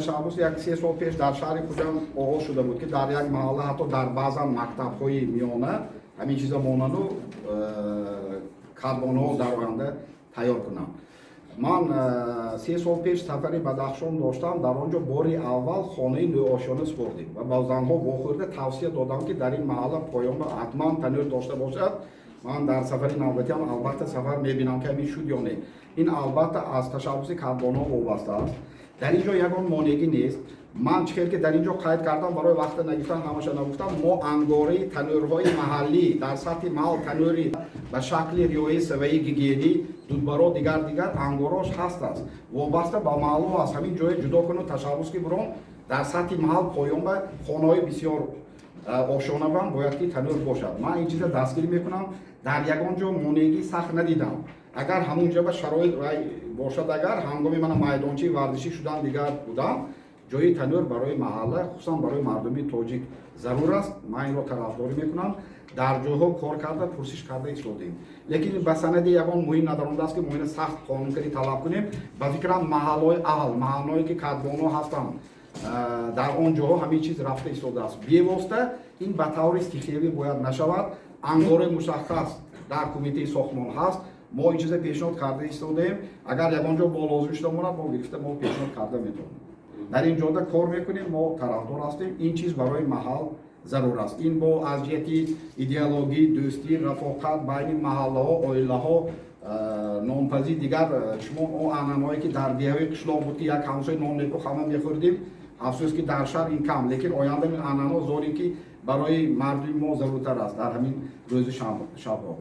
ташаббус як 3 сол пеш дар шаҳри худам оғоз шуда буд ки дар як маҳалла ҳатто дар баъзан мактабҳои миёна ҳамин чиза монанду карбонҳо дар оянда тайёр кунам. Ман 3 сол пеш сафари Бадахшон доштам. Дар он ҷо бори аввал хонаи нӯошона супордем ва ба занҳо вохӯрда тавсия додам ки дар ин маҳалла поёнба ҳатман танӯр дошта бошад. Ман дар сафари навбатиам албатта сафар мебинам ки ҳамин шуд ё не. Ин албатта аз ташаббуси карбонҳо вобаста аст. Дар ин ҷо ягон монегӣ нест. Ман чӣ хел ки дар ин ҷо қайд кардам барои вақта нагифтан ҳамаша нагуфтам, мо ангораи танӯрҳои маҳаллӣ дар сатҳи маҳал танӯри ба шакли риёи саваи гигиенӣ дудбаро дигар ангорош ҳаст аст. Вобаста ба маҳалло аст. Ҳамин ҷое ҷудо куну ташаббус ки бурон дар сатҳи маҳал поёнба хонаҳои бисёр ошонавам бояд ки танӯр бошад. Ман ин чиза дастгирӣ мекунам. Дар ягон ҷо монегӣ сахт надидам. Агар ҳамун ҷо ба шароит бошад, агар ҳангоми мана майдончаи варзишӣ шудан дигар будам, ҷои танӯр барои маҳалла, хусусан барои мардуми тоҷик зарур аст. Ман инро тарафдорӣ мекунам. Дар ҷойҳо кор карда пурсиш карда истодем. Лекин ба санади ягон муҳим надаронда аст ки мо ина сахт қонункарӣ талаб кунем. Ба фикрам маҳаллои аҳл, маҳаллое ки карбонҳо ҳастанд, дар он ҷоҳо ҳамин чиз рафта истодааст. Бевосита ин ба таври стихиявӣ бояд нашавад. Ангораи мушаххас дар кумитаи сохтмон ҳаст. Мо ин чиза пешниҳод карда истодем. Агар ягон ҷо бо лозим шуда монад, мо гирифта мо пешниҳод карда метавонем. Дар ин ҷода кор мекунем, мо тарафдор ҳастем. Ин чиз барои маҳал зарур аст. Ин бо аз ҷиҳати идеологӣ, дӯстӣ, рафоқат байни маҳаллаҳо, оилаҳо нонпазӣ дигар шумо он анъанаҳое ки дар деҳаҳои қишлоқ буд ки як ҳамсои нон неку ҳама мехӯрдем, афсӯс ки дар шаҳр ин кам, лекин оянда ин анъанаҳо зорем ки барои мардуми мо заруртар аст дар ҳамин рӯзи шабҳо.